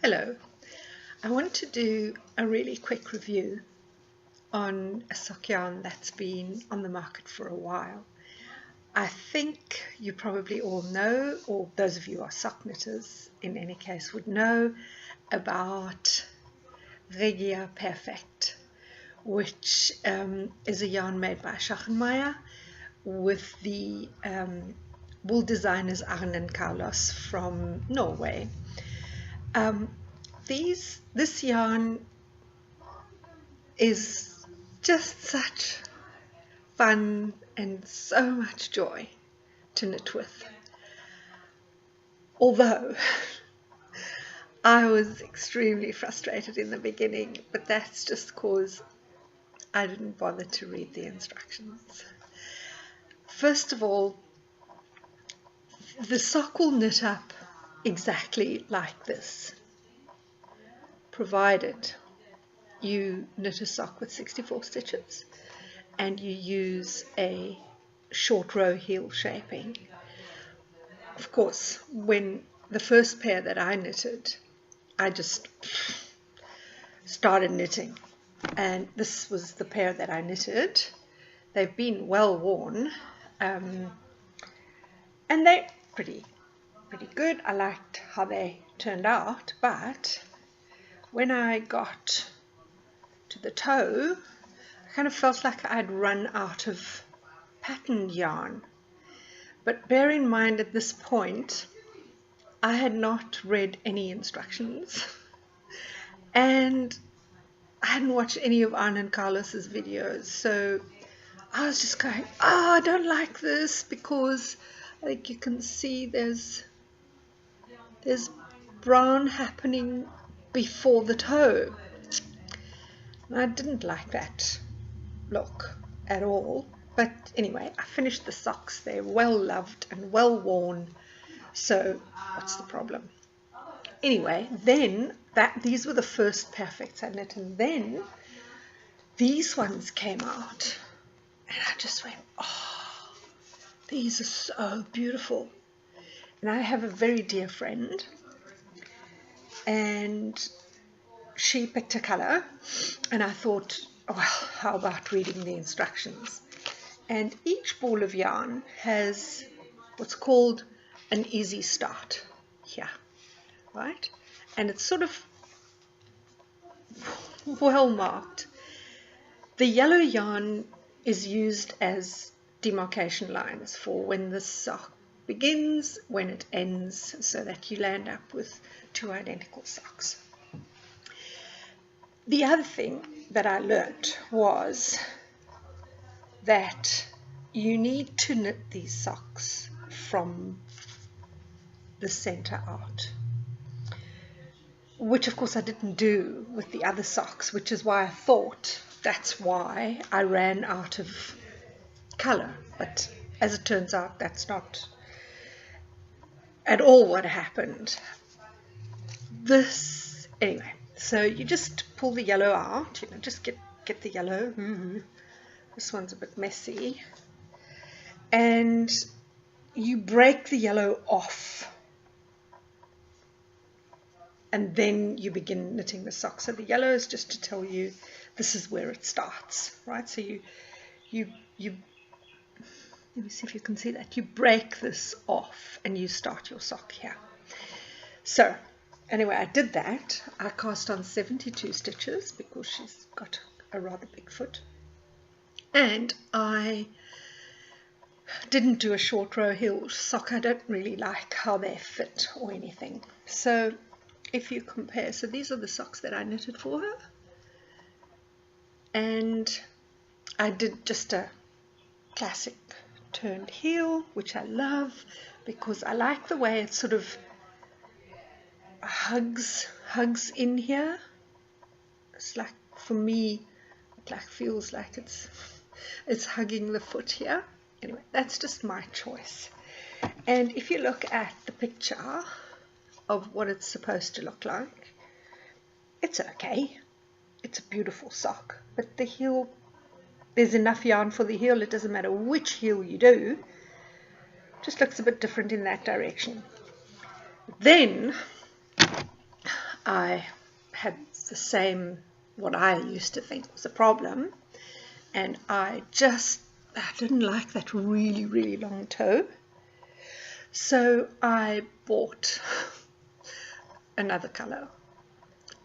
Hello, I want to do a really quick review on a sock yarn that's been on the market for a while. I think you probably all know, or those of you who are sock knitters in any case would know about Regia Pairfect, which is a yarn made by Schachenmeier with the wool designers Arne and Carlos from Norway. This yarn is just such fun and so much joy to knit with. Although I was extremely frustrated in the beginning, but that's just because I didn't bother to read the instructions. First of all, the sock will knit up exactly like this, provided you knit a sock with 64 stitches and you use a short row heel shaping. Of course, when the first pair that I knitted, I just started knitting, and this was the pair that I knitted. They've been well worn, and they're pretty good. I liked how they turned out, but when I got to the toe, I kind of felt like I'd run out of patterned yarn. But bear in mind, at this point I had not read any instructions and I hadn't watched any of Arne and Carlos's videos, so I was just going, oh, I don't like this, because I think you can see there's brown happening before the toe. And I didn't like that look at all. But anyway, I finished the socks. They're well loved and well worn, so what's the problem? Anyway, then these were the first perfects I knit, and then these ones came out and I just went, oh, these are so beautiful. And I have a very dear friend, and she picked a color, and I thought, well, how about reading the instructions? And each ball of yarn has what's called an easy start here, right? And it's sort of well marked. The yellow yarn is used as demarcation lines for when the sock begins, when it ends, so that you land up with two identical socks. The other thing that I learnt was that you need to knit these socks from the center out, which of course I didn't do with the other socks, which is why I thought that's why I ran out of color. But as it turns out, that's not at all what happened. Anyway, so you just pull the yellow out, just get the yellow. This one's a bit messy, and you break the yellow off, and then you begin knitting the sock. So the yellow is just to tell you this is where it starts, right? So you let me see if you can see that. You break this off and you start your sock here. So anyway, I did that. I cast on 72 stitches because she's got a rather big foot. And I didn't do a short row heel sock. I don't really like how they fit or anything. So if you compare, so these are the socks that I knitted for her. And I did just a classic turned heel, which I love because I like the way it sort of hugs in here. It's like, for me, it like feels like it's hugging the foot here. Anyway, that's just my choice. And if you look at the picture of what it's supposed to look like, it's okay. It's a beautiful sock, but the heel, there's enough yarn for the heel. It doesn't matter which heel you do. It just looks a bit different in that direction. Then I had the same, what I used to think was a problem, and I didn't like that really, really long toe. So I bought another color,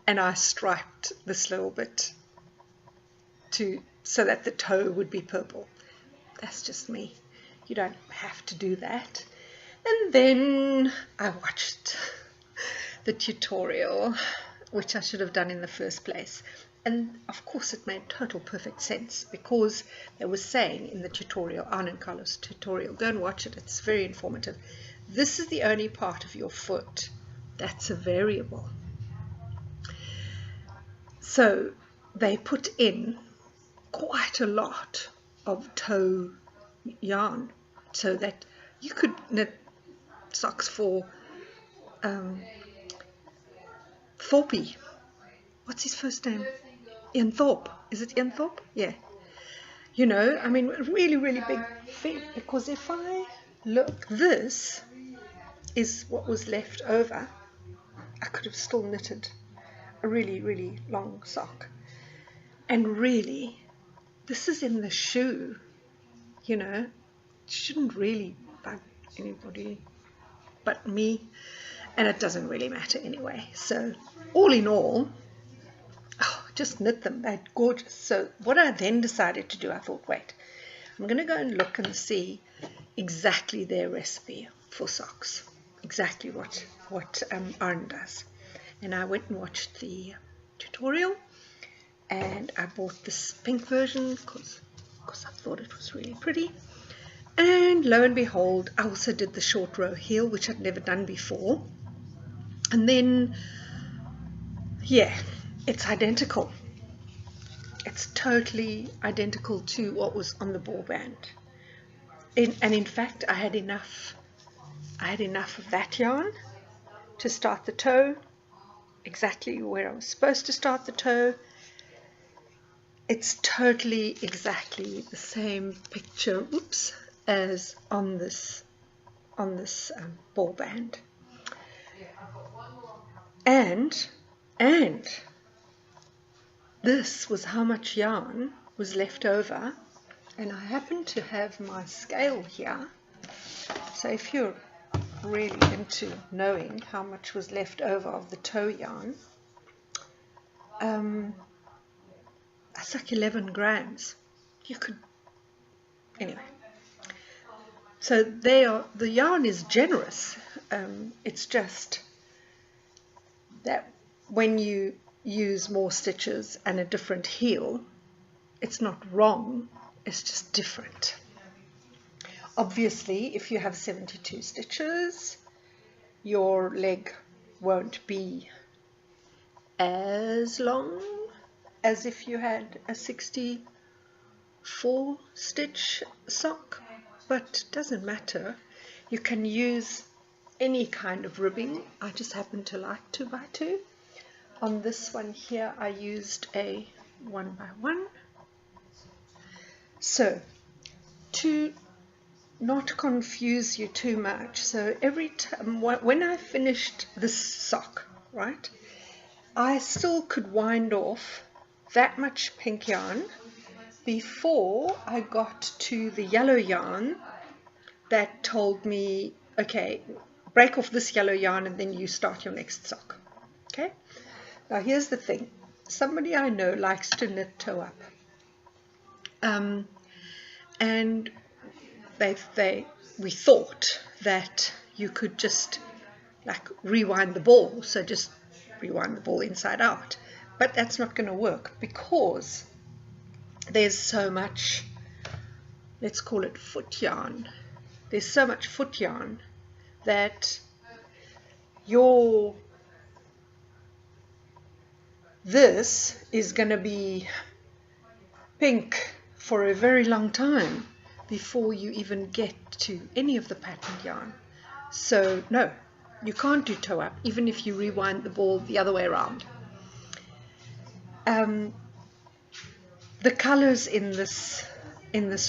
and I striped this little bit so that the toe would be purple. That's just me. You don't have to do that. And then I watched the tutorial, which I should have done in the first place. And of course it made total perfect sense, because they were saying in the tutorial, Anne and Carlos tutorial, go and watch it, it's very informative. This is the only part of your foot that's a variable. So they put in quite a lot of toe yarn so that you could knit socks for Thorpe. What's his first name? Ian Thorpe. Is it Ian Thorpe? Yeah. You know, I mean, really, really big thing. Because if I look, this is what was left over. I could have still knitted a really, really long sock. And really, this is in the shoe. You know, it shouldn't really bug anybody but me. And it doesn't really matter anyway. So, all in all, just knit them. They're gorgeous. So what I then decided to do, I thought, wait, I'm going to go and look and see exactly their recipe for socks, exactly what Arne does. And I went and watched the tutorial, and I bought this pink version because I thought it was really pretty. And lo and behold, I also did the short row heel, which I'd never done before. And then, yeah, it's identical. It's totally identical to what was on the ball band. And in fact, I had enough of that yarn to start the toe exactly where I was supposed to start the toe. It's totally exactly the same picture, as on this ball band. And this was how much yarn was left over, and I happen to have my scale here. So if you're really into knowing how much was left over of the toe yarn, that's like 11 grams. You could, anyway. So the yarn is generous. It's just that when you use more stitches and a different heel, it's not wrong, it's just different. Obviously, if you have 72 stitches, your leg won't be as long as if you had a 64 stitch sock, but it doesn't matter. You can use any kind of ribbing. I just happen to like 2x2. On this one here, I used a 1x1. So, to not confuse you too much, so every time when I finished this sock, right, I still could wind off that much pink yarn before I got to the yellow yarn that told me, okay, break off this yellow yarn and then you start your next sock. Okay, now here's the thing. Somebody I know likes to knit toe up, and we thought that you could just like rewind the ball, so just rewind the ball inside out, but that's not going to work because there's so much, let's call it foot yarn. There's so much foot yarn that this is going to be pink for a very long time before you even get to any of the patterned yarn. So no, you can't do toe up even if you rewind the ball the other way around. The colors in this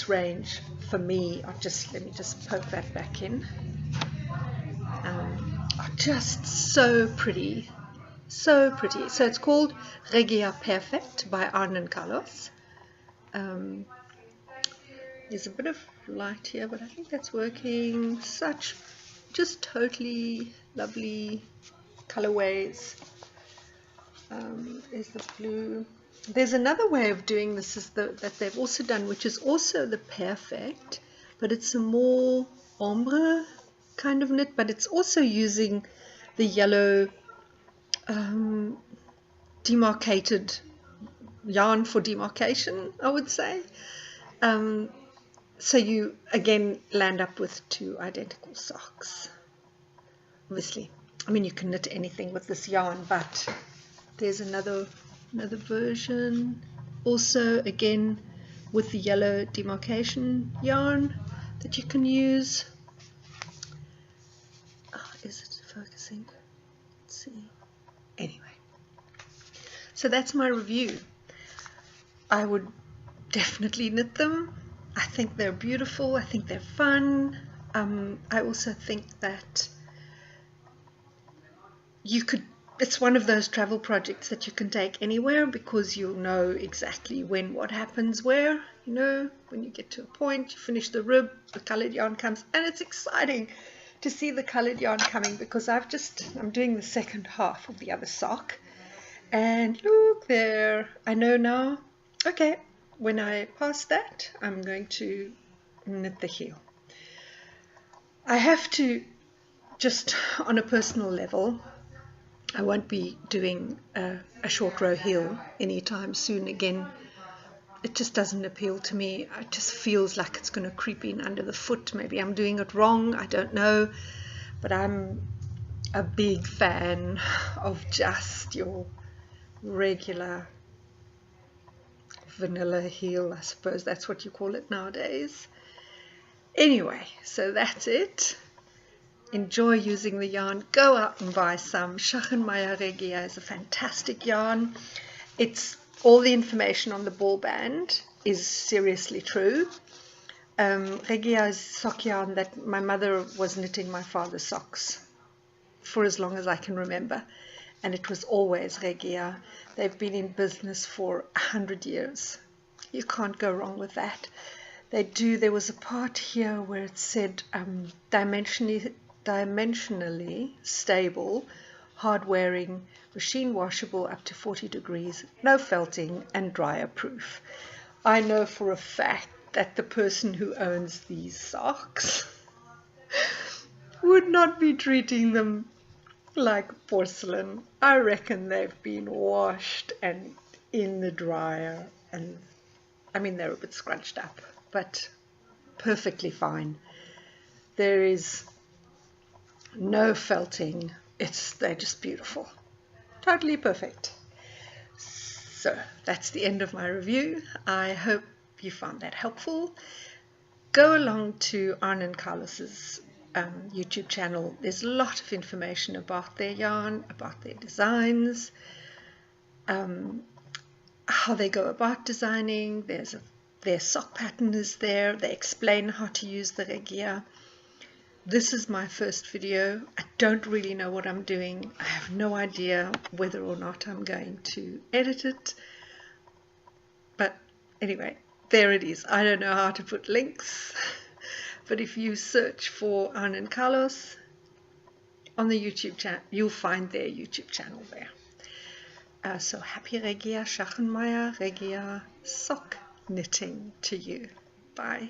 range for me are just, let me just poke that back in, are just so pretty, So pretty. So it's called Regia Pairfect by Arne and Carlos. There's a bit of light here, but I think that's working. Such just totally lovely colorways. There's the blue. There's another way of doing this that they've also done, which is also the Pairfect, but it's a more ombre kind of knit, but it's also using the yellow demarcated yarn for demarcation, I would say. So you again land up with two identical socks. Obviously, I mean, you can knit anything with this yarn, but there's another version also, again with the yellow demarcation yarn that you can use. Oh, is it focusing? Let's see. Anyway, so that's my review. I would definitely knit them. I think they're beautiful. I think they're fun. I also think that it's one of those travel projects that you can take anywhere, because you'll know exactly when what happens where. You know, when you get to a point, you finish the rib, the colored yarn comes, and it's exciting to see the colored yarn coming, because I'm doing the second half of the other sock, and look there, I know now, okay, when I pass that, I'm going to knit the heel. I have to, just on a personal level, I won't be doing a short row heel anytime soon again. It just doesn't appeal to me. It just feels like it's going to creep in under the foot. Maybe I'm doing it wrong, I don't know, but I'm a big fan of just your regular vanilla heel, I suppose that's what you call it nowadays. Anyway, so that's it. Enjoy using the yarn. Go out and buy some. Schachenmeier Regia is a fantastic yarn. It's all the information on the ball band is seriously true. Regia is sock yarn that my mother was knitting my father's socks for as long as I can remember, and it was always Regia. They've been in business for 100 years. You can't go wrong with that. There was a part here where it said dimensionally stable, hard wearing, machine washable up to 40 degrees, no felting, and dryer proof. I know for a fact that the person who owns these socks would not be treating them like porcelain. I reckon they've been washed and in the dryer, and I mean, they're a bit scrunched up, but perfectly fine. There is no felting. They're just beautiful. Totally perfect. So that's the end of my review. I hope you found that helpful. Go along to Arne and Carlos's YouTube channel. There's a lot of information about their yarn, about their designs, how they go about designing. Their sock pattern is there. They explain how to use the Regia. This is my first video. I don't really know what I'm doing. I have no idea whether or not I'm going to edit it. But anyway, there it is. I don't know how to put links. But if you search for Arne and Carlos on the YouTube channel, you'll find their YouTube channel there. So happy Regia, Schachenmeier, Regia sock knitting to you. Bye.